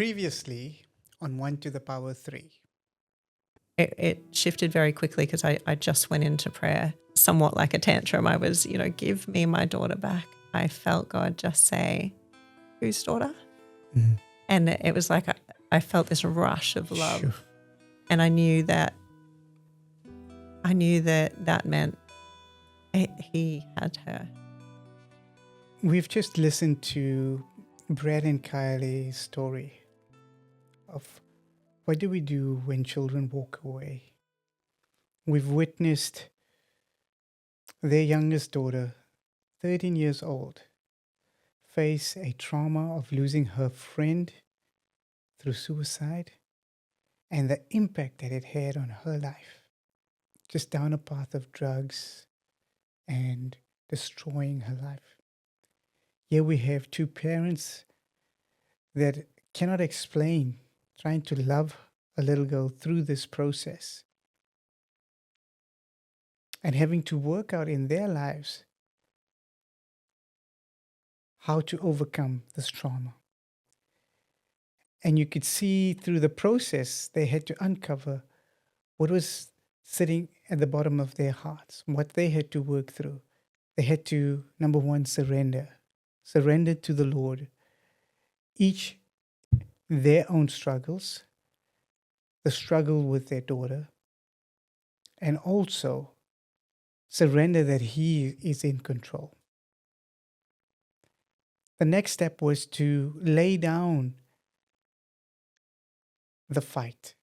Previously on 1 to the power 3. It shifted very quickly because I just went into prayer, somewhat like a tantrum. I was, give me my daughter back. I felt God just say, whose daughter? Mm. And it was like I felt this rush of love. Sure. And I knew that meant he had her. We've just listened to Brad and Kylie's story of what do we do when children walk away. We've witnessed their youngest daughter, 13 years old, face a trauma of losing her friend through suicide and the impact that it had on her life, just down a path of drugs and destroying her life. Here we have two parents that cannot explain trying to love a little girl through this process and having to work out in their lives how to overcome this trauma. And you could see through the process, they had to uncover what was sitting at the bottom of their hearts, what they had to work through. They had to, number one, surrender to the Lord, each their own struggles, the struggle with their daughter, and also surrender that He is in control. The next step was to lay down the fight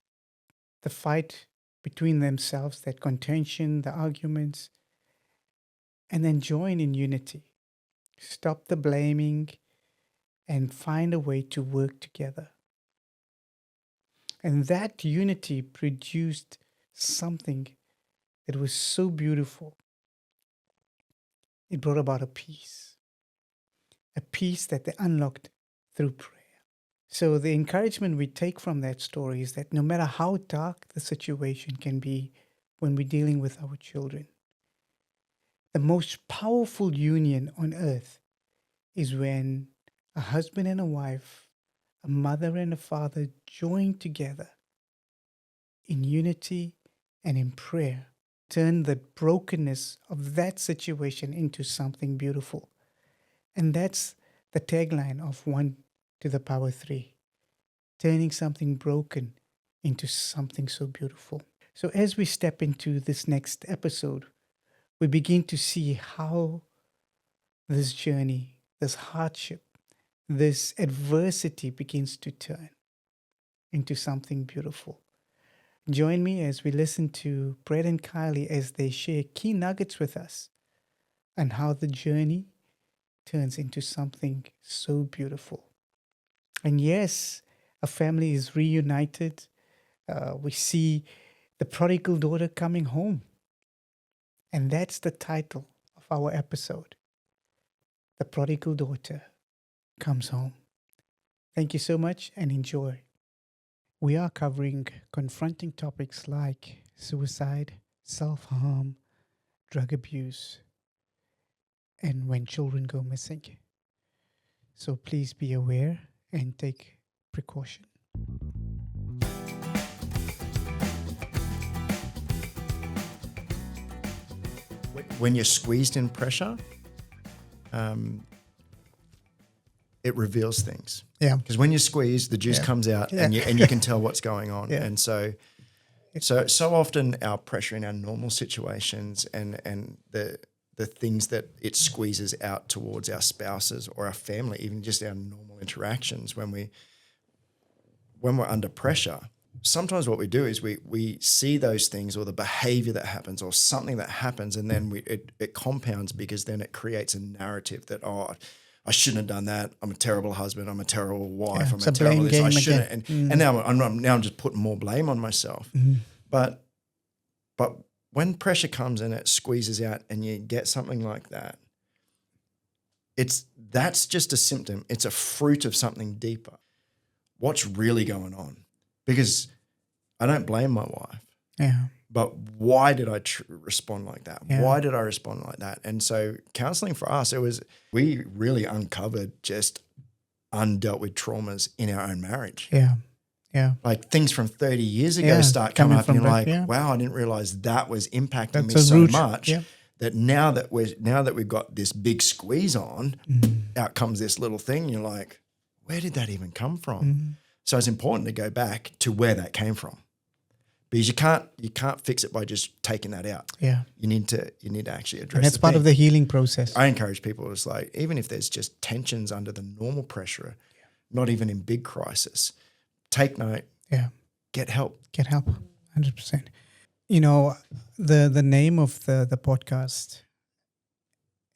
between themselves, that contention, the arguments, and then join in unity. Stop the blaming and find a way to work together. And that unity produced something that was so beautiful. It brought about a peace that they unlocked through prayer. So the encouragement we take from that story is that no matter how dark the situation can be when we're dealing with our children, the most powerful union on earth is when a husband and a wife, a mother and a father join together in unity and in prayer, turn the brokenness of that situation into something beautiful. And that's the tagline of 1 to the power 3, turning something broken into something so beautiful. So as we step into this next episode, we begin to see how this journey, this hardship, this adversity begins to turn into something beautiful. Join me as we listen to Brad and Kylie as they share key nuggets with us on how the journey turns into something so beautiful. And yes, a family is reunited. We see the prodigal daughter coming home. And that's the title of our episode. The prodigal daughter comes home. Thank you so much and enjoy. We are covering confronting topics like suicide, self-harm, drug abuse, and when children go missing. So please be aware and take precaution. When you're squeezed in pressure, it reveals things. Yeah. Because when you're squeezed, the juice comes out and you can tell what's going on. Yeah. And so often our pressure in our normal situations and the things that it squeezes out towards our spouses or our family, even just our normal interactions when we're under pressure, sometimes what we do is we see those things or the behavior that happens or something that happens, and then it compounds because then it creates a narrative that, I shouldn't have done that. I'm a terrible husband. I'm a terrible wife. I'm a terrible this. I shouldn't. And now I'm just putting more blame on myself. Mm-hmm. But when pressure comes and it squeezes out and you get something like that, that's just a symptom. It's a fruit of something deeper. What's really going on? Because I don't blame my wife. Yeah. But why did I respond like that? Yeah. Why did I respond like that? And so counseling for us, we really uncovered just undealt with traumas in our own marriage. Yeah. Yeah. Like things from 30 years ago Yeah, start coming up and you're from like, back, yeah. wow, I didn't realize that was impacting That's me a so root. much Yeah. that now that we've got this big squeeze on, out comes this little thing. You're like, where did that even come from? So it's important to go back to where that came from, because you can't fix it by just taking that out. Yeah. You need to actually address. And that's the part thing. of the healing process. I encourage people, it's like, even if there's just tensions under the normal pressure, not even in big crisis, take note, Yeah. get help. Get help. 100%. You know, the name of the podcast,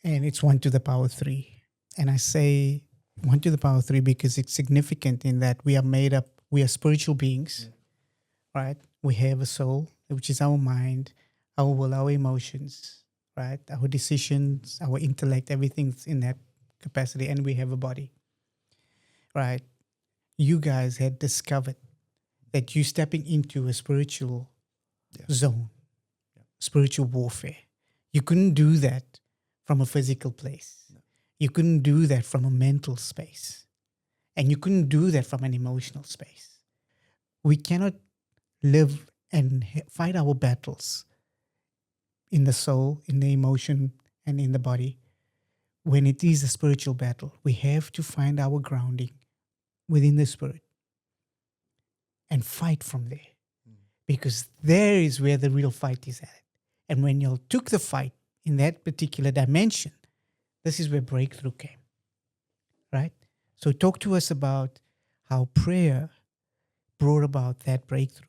and it's 1 to the power 3. And I say 1 to the power 3 because it's significant in that we are spiritual beings, right? We have a soul, which is our mind, our will, our emotions, right? Our decisions, our intellect, everything's in that capacity. And we have a body, right? You guys had discovered that you're stepping into a spiritual zone, spiritual warfare. You couldn't do that from a physical place. No. You couldn't do that from a mental space. And you couldn't do that from an emotional space. We cannot live and fight our battles in the soul, in the emotion, and in the body when it is a spiritual battle. We have to find our grounding within the spirit and fight from there, because there is where the real fight is at. And when you took the fight in that particular dimension, this is where breakthrough came, right? So talk to us about how prayer brought about that breakthrough.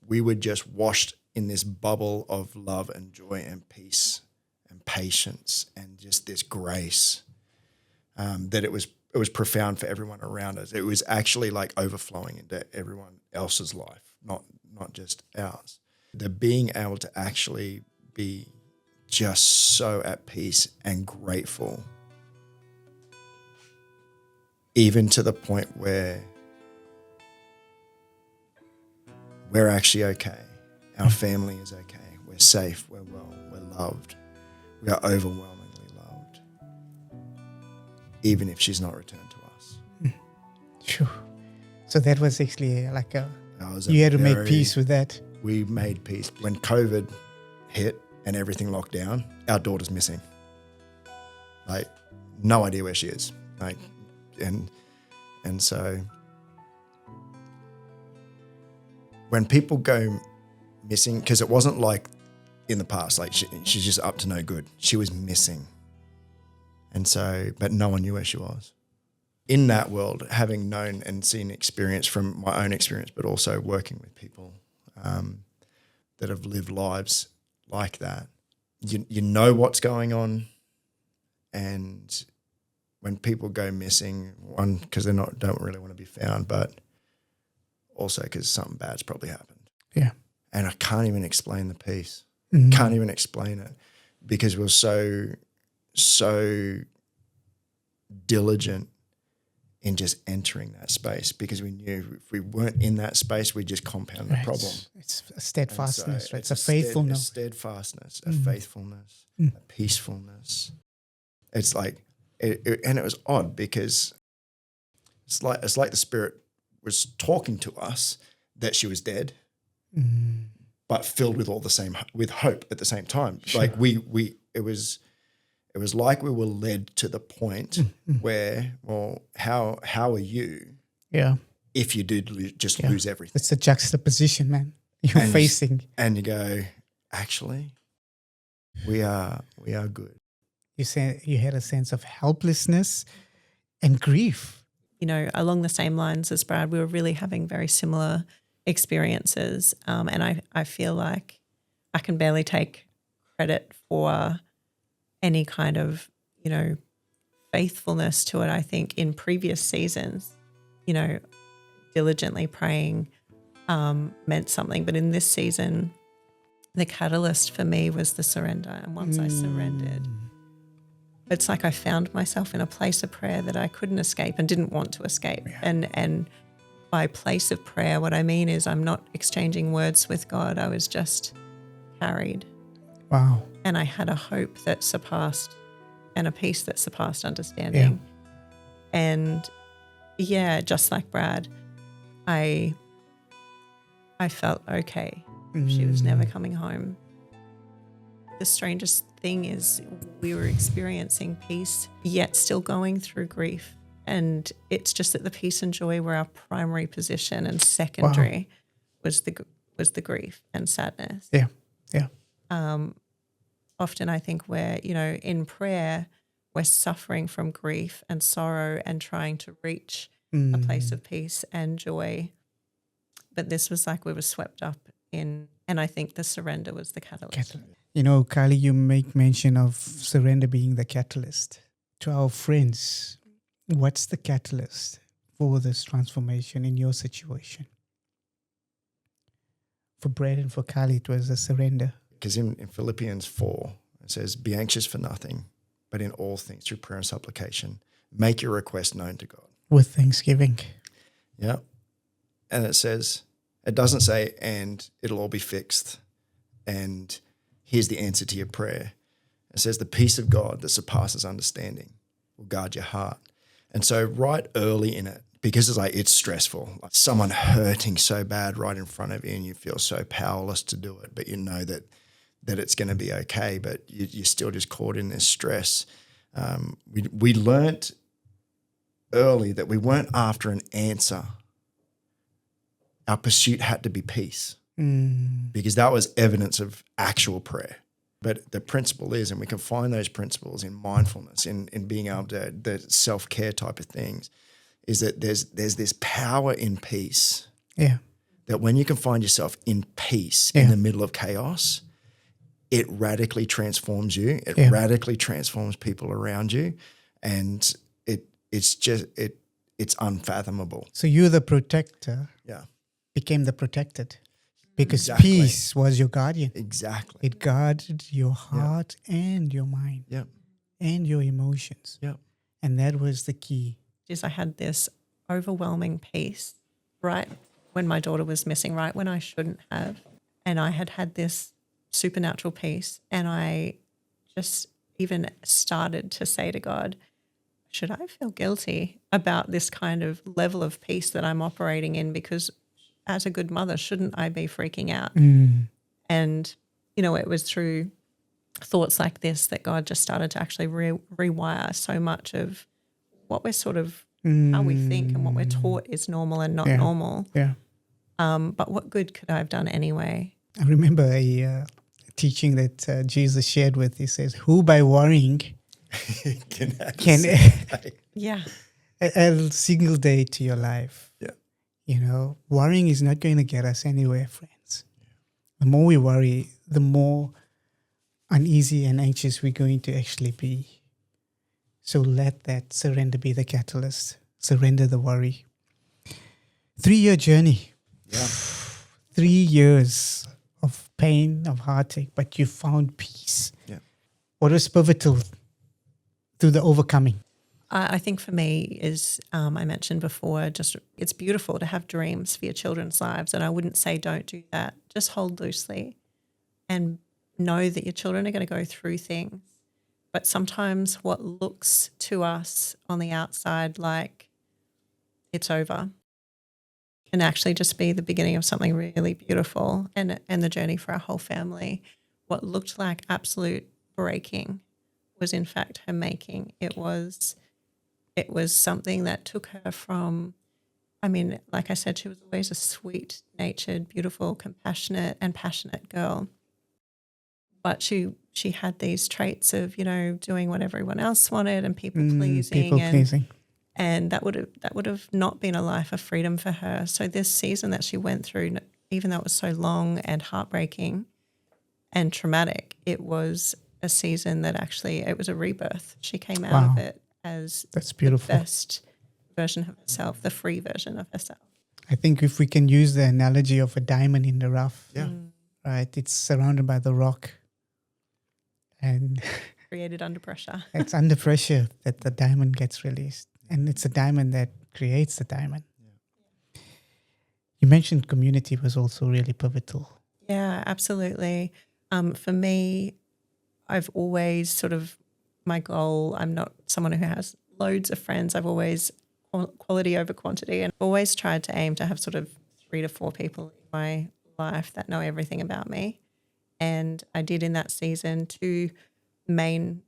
We were just washed in this bubble of love and joy and peace and patience and just this grace, that it was profound for everyone around us. It was actually like overflowing into everyone else's life, not just ours. The being able to actually be just so at peace and grateful, even to the point where we're actually okay. Our family is okay. We're safe. We're well. We're loved. We are overwhelmingly loved, even if she's not returned to us. Sure. So that was actually like You had to make peace with that. We made peace. When COVID hit and everything locked down, our daughter's missing. Like, no idea where she is. Like, and so when people go missing, because it wasn't like in the past, like she's just up to no good. She was missing. And so, but no one knew where she was. In that world, having known and seen experience from my own experience, but also working with people that have lived lives like that, you know what's going on. And when people go missing, one, because they don't really want to be found, but also because something bad's probably happened. Yeah. And I can't even explain the peace. Mm-hmm. Can't even explain it, because we're so diligent in just entering that space, because we knew if we weren't in that space, we'd just compound the problem. It's a steadfastness, right? It's a faithfulness. faithfulness. A steadfastness, a faithfulness, a peacefulness. It's like, and it was odd, because it's like the Spirit was talking to us that she was dead, but filled with with hope at the same time. Sure. Like it was like we were led to the point where, well, how are you? Yeah. If you did lose everything, It's a juxtaposition, man. You're facing, and you go, actually, we are good. You had a sense of helplessness and grief. You know, along the same lines as Brad, we were really having very similar experiences, and I feel like I can barely take credit for any kind of, you know, faithfulness to it. I think in previous seasons, you know, diligently praying meant something, but in this season, the catalyst for me was the surrender. And once I surrendered, it's like I found myself in a place of prayer that I couldn't escape and didn't want to escape. Yeah. And by place of prayer, what I mean is I'm not exchanging words with God. I was just carried. Wow. And I had a hope that surpassed and a peace that surpassed understanding. Yeah. And yeah, just like Brad, I felt okay. She was never coming home. The strangest thing is we were experiencing peace, yet still going through grief. And it's just that the peace and joy were our primary position, and secondary was the grief and sadness. Yeah. Yeah. Often I think we're, in prayer, we're suffering from grief and sorrow and trying to reach a place of peace and joy. But this was like we were swept up in, and I think the surrender was the catalyst. Kylie, you make mention of surrender being the catalyst. To our friends, what's the catalyst for this transformation in your situation? For Brad and for Kylie, it was a surrender. Because in Philippians 4, it says, be anxious for nothing, but in all things through prayer and supplication, make your request known to God. With thanksgiving. Yeah. And it doesn't say, and it'll all be fixed, and here's the answer to your prayer. It says the peace of God that surpasses understanding will guard your heart. And so right early in it, because it's stressful, like someone hurting so bad right in front of you and you feel so powerless to do it, but you know that it's going to be okay, but you're still just caught in this stress. We learnt early that we weren't after an answer. Our pursuit had to be peace because that was evidence of actual prayer. But the principle is, and we can find those principles in mindfulness, in being able to, the self-care type of things, is that there's this power in peace. Yeah. That when you can find yourself in peace in the middle of chaos, it radically transforms you. It radically transforms people around you. And it's unfathomable. So you, the protector, became the protected. Because peace was your guardian. Exactly. It guarded your heart and your mind and your emotions. Yep. And that was the key. I had this overwhelming peace right when my daughter was missing, right when I shouldn't have. And I had this supernatural peace. And I just even started to say to God, should I feel guilty about this kind of level of peace that I'm operating in? Because as a good mother, shouldn't I be freaking out? And, it was through thoughts like this that God just started to actually rewire so much of what we're sort of, how we think and what we're taught is normal and not normal. Yeah. But what good could I have done anyway? I remember a teaching that Jesus shared with, he says, who by worrying can add a single day to your life. Worrying is not going to get us anywhere, friends. The more we worry, the more uneasy and anxious we're going to actually be. So let that surrender be the catalyst. Surrender the worry. 3-year journey. Yeah. 3 years of pain, of heartache, but you found peace. Yeah. What was pivotal to the overcoming? I think for me is, I mentioned before, just it's beautiful to have dreams for your children's lives. And I wouldn't say don't do that. Just hold loosely and know that your children are going to go through things. But sometimes what looks to us on the outside like it's over can actually just be the beginning of something really beautiful and the journey for our whole family. What looked like absolute breaking was in fact her making. It was something that took her from, like I said, she was always a sweet-natured, beautiful, compassionate and passionate girl. But she had these traits of, doing what everyone else wanted and people-pleasing. And that would have not been a life of freedom for her. So this season that she went through, even though it was so long and heartbreaking and traumatic, it was a season that actually, it was a rebirth. She came out of it as that's beautiful. The best version of herself, the free version of herself. I think if we can use the analogy of a diamond in the rough, right? It's surrounded by the rock and created under pressure. It's under pressure that the diamond gets released, and it's a diamond that creates the diamond. Yeah. You mentioned community was also really pivotal. Yeah, absolutely. For me, I've always my goal, I'm not someone who has loads of friends. I've always quality over quantity, and always tried to aim to have sort of 3 to 4 people in my life that know everything about me. And I did in that season 2 main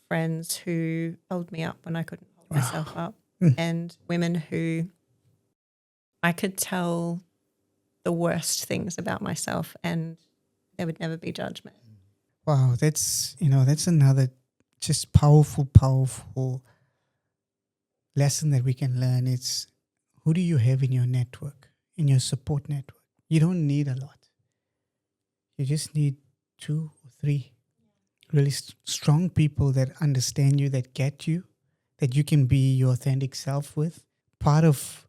friends who held me up when I couldn't hold myself up, and women who I could tell the worst things about myself and there would never be judgment. Wow, that's another just powerful lesson that we can learn. It's who do you have in your network, in your support network? You don't need a lot. You just need 2 or 3 really strong people that understand you, that get you, that you can be your authentic self with. Part of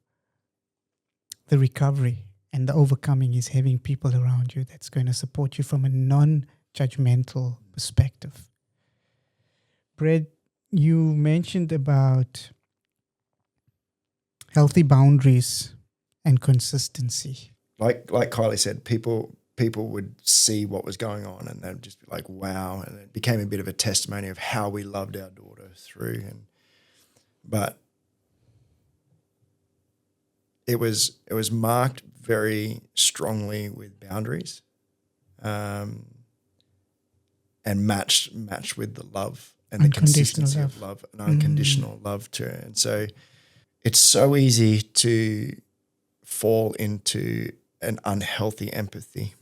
the recovery and the overcoming is having people around you that's going to support you from a non-judgmental perspective. Brad, you mentioned about healthy boundaries and consistency. Like Kylie said, people would see what was going on and they'd just be like, wow. And it became a bit of a testimony of how we loved our daughter through. But it was marked very strongly with boundaries, and matched with the love and the consistency of love and unconditional love to her. And so it's so easy to fall into an unhealthy empathy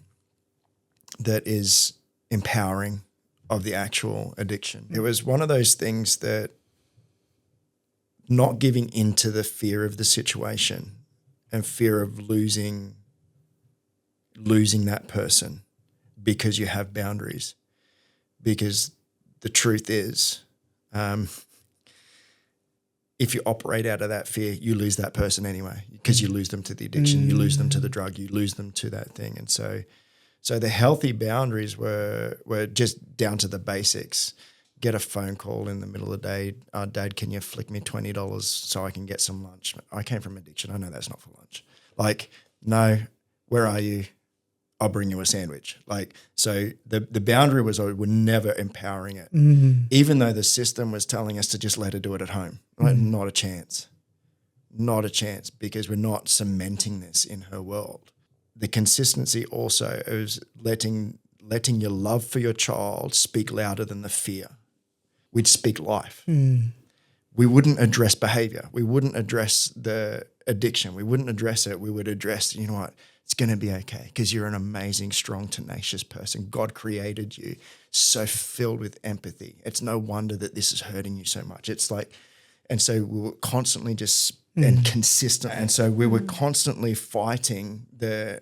that is empowering of the actual addiction. It was one of those things that not giving into the fear of the situation and fear of losing that person because you have boundaries. Because the truth is, if you operate out of that fear, you lose that person anyway, because you lose them to the addiction, you lose them to the drug, you lose them to that thing. And so the healthy boundaries were just down to the basics. Get a phone call in the middle of the day. Dad, can you flick me $20 so I can get some lunch? I came from addiction. I know that's not for lunch. Like, no, where are you? I'll bring you a sandwich. Like, so the boundary was we're never empowering it, even though the system was telling us to just let her do it at home. Like, not a chance, because we're not cementing this in her world. The consistency also is letting your love for your child speak louder than the fear. We'd speak life. We wouldn't address behavior. We wouldn't address the addiction. We wouldn't address it. We would address, you know what, it's going to be okay because you're an amazing, strong, tenacious person. God created you so filled with empathy. It's no wonder that this is hurting you so much. It's like, and so we were constantly just and consistent. And so we were constantly fighting the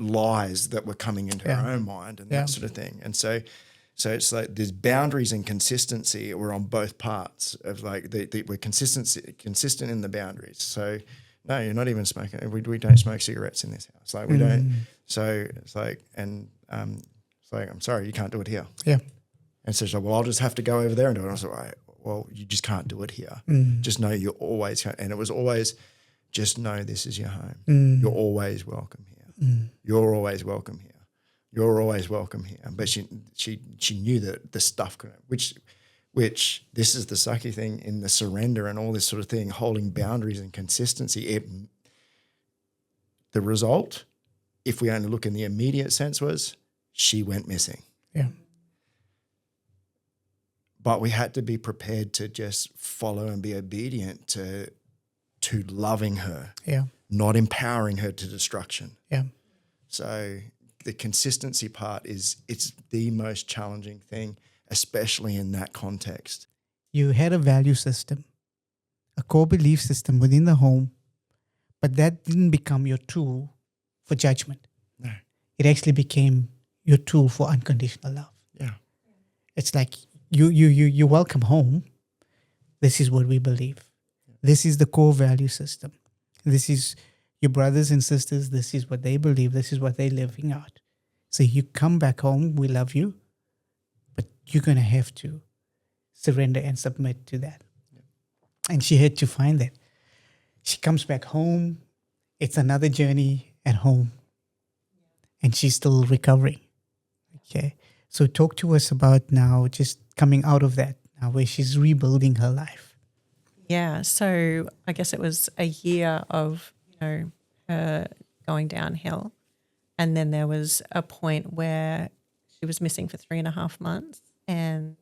lies that were coming into our own mind and that sort of thing. And so it's like there's boundaries and consistency. We're on both parts of like we're consistent in the boundaries. So no, you're not even smoking. We don't smoke cigarettes in this house. Like we don't. So it's like, and it's like, I'm sorry, you can't do it here. Yeah. And so she's like, well, I'll just have to go over there and do it. And I was like, right, well, you just can't do it here. Just know you're always, and it was always, just know this is your home. You're always welcome here. You're always welcome here. You're always welcome here. But she knew that the stuff could, which this is the sucky thing in the surrender and all this sort of thing, holding boundaries and consistency. The result, if we only look in the immediate sense, was she went missing. Yeah. But we had to be prepared to just follow and be obedient to loving her, not empowering her to destruction. Yeah. So the consistency part it's the most challenging thing, especially in that context. You had a value system, a core belief system within the home, but that didn't become your tool for judgment. No. It actually became your tool for unconditional love. Yeah. It's like you welcome home. This is what we believe. This is the core value system. This is your brothers and sisters. This is what they believe. This is what they're living out. So you come back home. We love you, but you're going to have to surrender and submit to that. Yeah. And she had to find that. She comes back home. It's another journey at home. And she's still recovering. Okay. So talk to us about now just coming out of that, now where she's rebuilding her life. Yeah, so I guess it was a year of, her going downhill. And then there was a point where she was missing for 3.5 months, and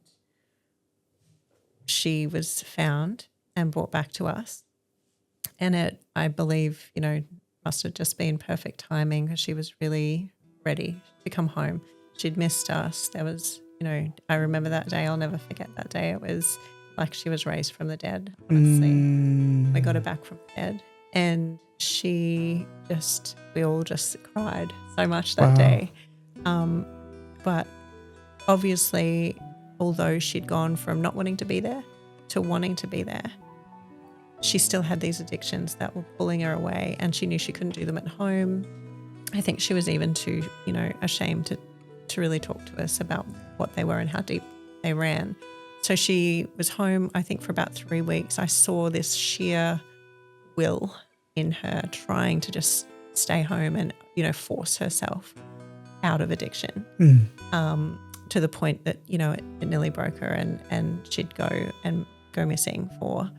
she was found and brought back to us. And it, I believe, must have just been perfect timing because she was really ready to come home. She'd missed us. There was, I remember that day. I'll never forget that day. It was like she was raised from the dead, honestly. We got her back from the dead. And we all just cried so much that day. But obviously, although she'd gone from not wanting to be there to wanting to be there, she still had these addictions that were pulling her away, and she knew she couldn't do them at home. I think she was even too, ashamed to really talk to us about what they were and how deep they ran. So she was home, I think, for about 3 weeks. I saw this sheer will in her trying to just stay home and, force herself out of addiction, to the point that, it nearly broke her, and she'd go missing for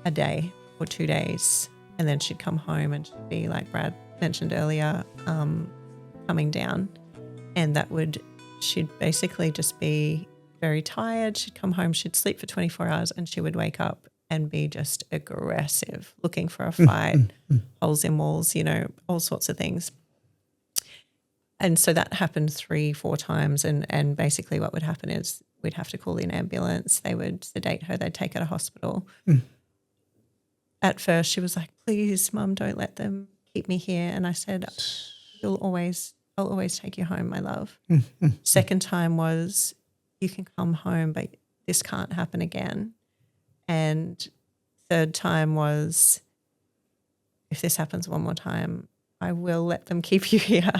a day or 2 days, and then she'd come home and she'd be, like Brad mentioned earlier, coming down, and she'd basically just be very tired. She'd come home, she'd sleep for 24 hours, and she would wake up and be just aggressive, looking for a fight, holes in walls, all sorts of things. And so that happened 3-4 times, and basically what would happen is we'd have to call in an ambulance. They would sedate her. They'd take her to hospital. At first she was like, please, Mum, don't let them keep me here. And I said, I'll always take you home, my love. Second time was, you can come home, but this can't happen again. And third time was, if this happens one more time, I will let them keep you here.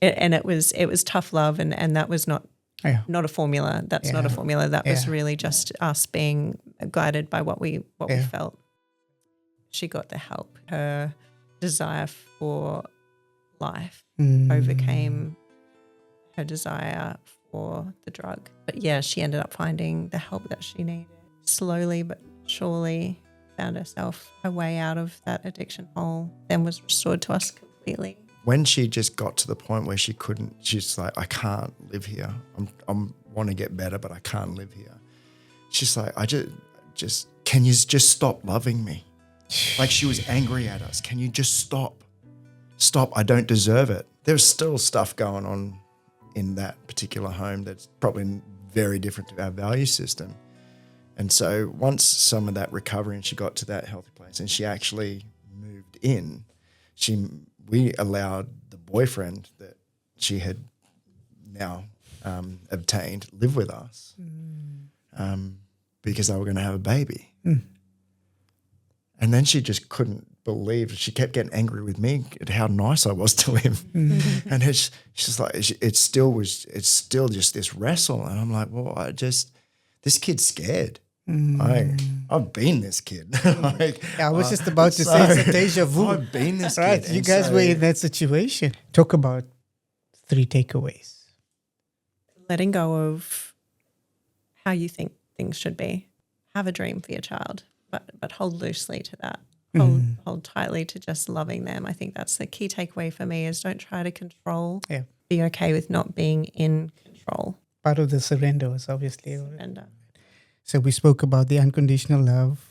And it was tough love, and that was not a formula. That's not a formula. That was really just us being guided by what we felt. She got the help. Her desire for life overcame her desire for the drug. But yeah, she ended up finding the help that she needed. Slowly but surely found herself a way out of that addiction hole, then was restored to us completely. When she just got to the point where she's like, I can't live here. I want to get better, but I can't live here. She's like, can you just stop loving me? Like, she was angry at us. Can you just stop? Stop, I don't deserve it. There's still stuff going on in that particular home that's probably very different to our value system. And so once some of that recovery and she got to that healthy place and she actually moved in, we allowed the boyfriend that she had now obtained live with us because they were going to have a baby. And then she just couldn't believe, she kept getting angry with me at how nice I was to him. And it's just like, it's still just this wrestle. And I'm like, well, this kid's scared. I've been this kid. I was just about to say it's a deja vu. I've been this kid. Right, you guys were in that situation. Talk about 3 takeaways. Letting go of how you think things should be. Have a dream for your child, but hold loosely to that. Hold tightly to just loving them. I think that's the key takeaway for me, is don't try to control. Yeah. Be okay with not being in control. Part of the surrender was obviously surrender. So we spoke about the unconditional love.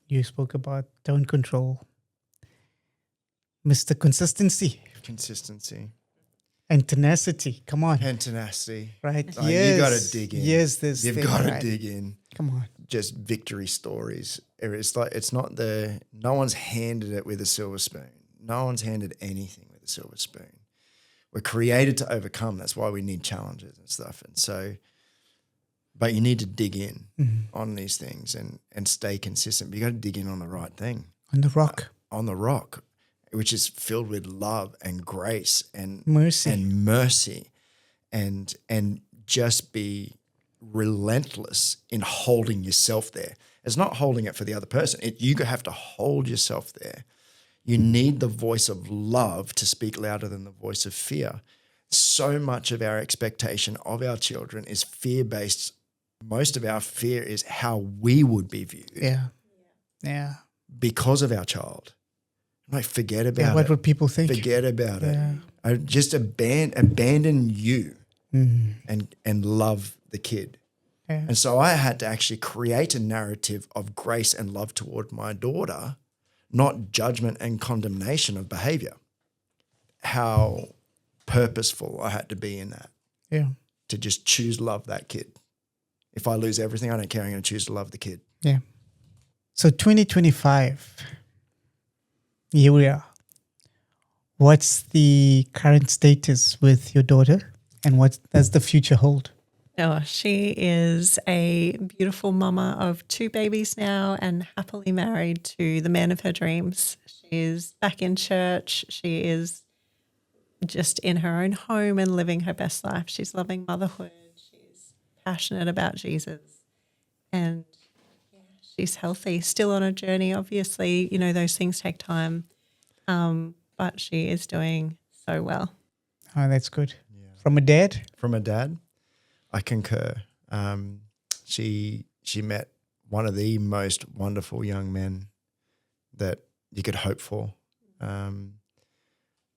You spoke about don't control. Mr. Consistency. And tenacity. Come on. And tenacity. Right. Like, you got to dig in. Yes, you've got to dig in. Come on. Just victory stories. It's like, no one's handed it with a silver spoon. No one's handed anything with a silver spoon. We're created to overcome. That's why we need challenges and stuff. And so, but you need to dig in on these things and stay consistent. But you got to dig in on the right thing. On the rock. On the rock, which is filled with love and grace and mercy and just be relentless in holding yourself there. It's not holding it for the other person. You have to hold yourself there. You need the voice of love to speak louder than the voice of fear. So much of our expectation of our children is fear-based. Most of our fear is how we would be viewed. Yeah. Yeah. because of our child. Like, forget about Yeah. What it. would people think? Forget about Yeah. it. I just abandon you Mm. and love the kid. Yeah. And so I had to actually create a narrative of grace and love toward my daughter, not judgment and condemnation of behavior. How purposeful I had to be in that, Yeah. to just choose love that kid. If I lose everything, I don't care. I'm going to choose to love the kid. Yeah. So 2025, here we are. What's the current status with your daughter, and what does the future hold? Oh, she is a beautiful mama of 2 babies now and happily married to the man of her dreams. She's back in church. She is just in her own home and living her best life. She's loving motherhood. She's passionate about Jesus. And she's healthy, still on a journey. Obviously, those things take time. But she is doing so well. Oh, that's good. From a dad? From a dad, I concur. She met one of the most wonderful young men that you could hope for.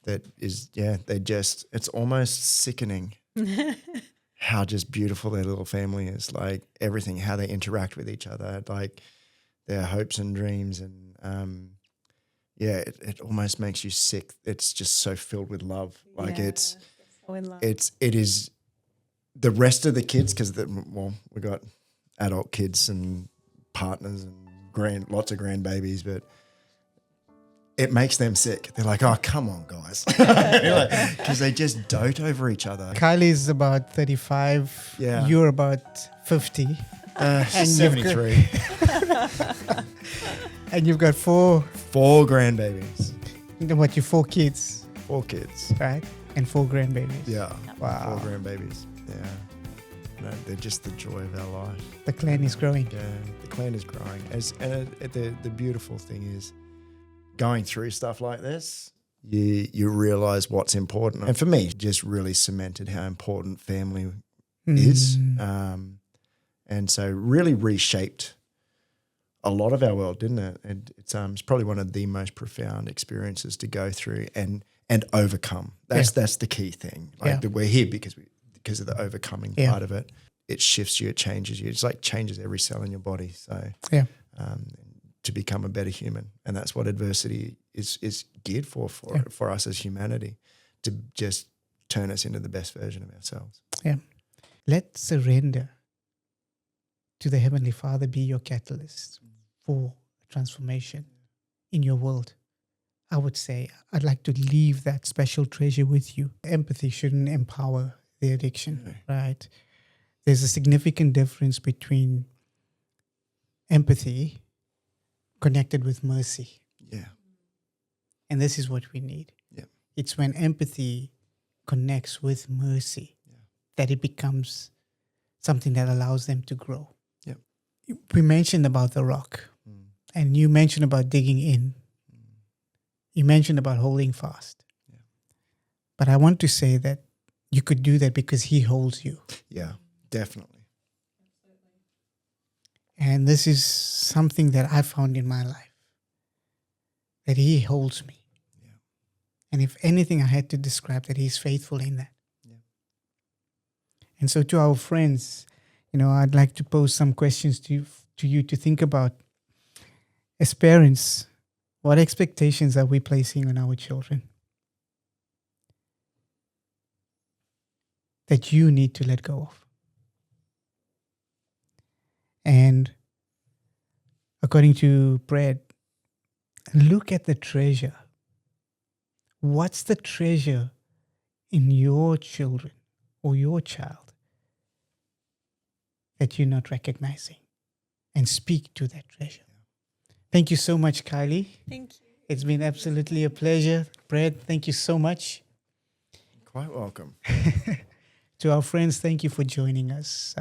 That is, it's almost sickening how just beautiful their little family is. Like everything, how they interact with each other, like their hopes and dreams. And it almost makes you sick. It's just so filled with love. Like it's so in love. it is the rest of the kids, because we got adult kids and partners and lots of grandbabies, but it makes them sick. They're like, oh, come on, guys. Because they just dote over each other. Kylie's about 35. Yeah. You're about 50. And 73. And you've got 4 grandbabies. What, your 4 kids, 4 kids. right? And 4 grandbabies. Yeah. Wow. 4 grandbabies. Yeah. No, they're just the joy of our life. The clan is growing. Yeah. The clan is growing. The beautiful thing is, going through stuff like this, you realize what's important. And for me, just really cemented how important family is. And so really reshaped a lot of our world, didn't it? And it's probably one of the most profound experiences to go through and overcome. That's the key thing. Like that we're here because of the overcoming part of it. It shifts you, it changes you. It's like changes every cell in your body. So to become a better human. And that's what adversity is geared for us as humanity, to just turn us into the best version of ourselves. Yeah. Let surrender to the Heavenly Father be your catalyst for transformation in your world. I would say I'd like to leave that special treasure with you. Empathy shouldn't empower the addiction, right? There's a significant difference between empathy connected with mercy. Yeah. And this is what we need. Yeah. It's when empathy connects with mercy that it becomes something that allows them to grow. Yeah. We mentioned about the rock, and you mentioned about digging in. You mentioned about holding fast. Yeah. But I want to say that you could do that because He holds you. Yeah, definitely. And this is something that I found in my life, that He holds me. Yeah. And if anything I had to describe, that He's faithful in that. Yeah. And so to our friends, I'd like to pose some questions to you to think about. As parents, what expectations are we placing on our children that you need to let go of? And according to Brad, look at the treasure. What's the treasure in your children or your child that you're not recognizing? And speak to that treasure. Thank you so much, Kylie. Thank you. It's been absolutely a pleasure. Brad, thank you so much. Quite welcome. To our friends, thank you for joining us.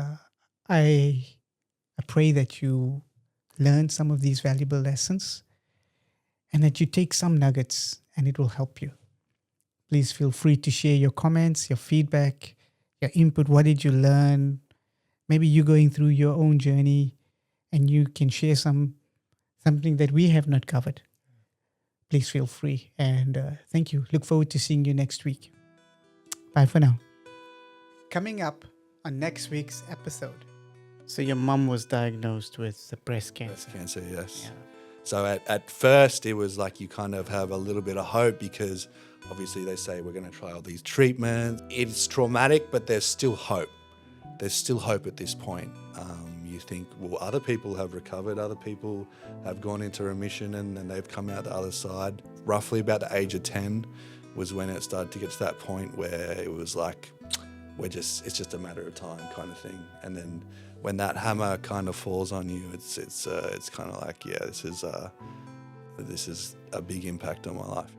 I pray that you learn some of these valuable lessons and that you take some nuggets and it will help you. Please feel free to share your comments, your feedback, your input. What did you learn? Maybe you're going through your own journey and you can share some something that we have not covered, please feel free. And thank you. Look forward to seeing you next week. Bye for now. Coming up on next week's episode. So your mum was diagnosed with breast cancer. Breast cancer, yes. Yeah. So at first it was like you kind of have a little bit of hope because obviously they say we're going to try all these treatments. It's traumatic, but there's still hope. There's still hope at this point. You think, well, other people have recovered, other people have gone into remission and they've come out the other side. Roughly about the age of 10 was when it started to get to that point where it was like, it's just a matter of time kind of thing. And then when that hammer kind of falls on you, it's kind of like, yeah, this is a big impact on my life.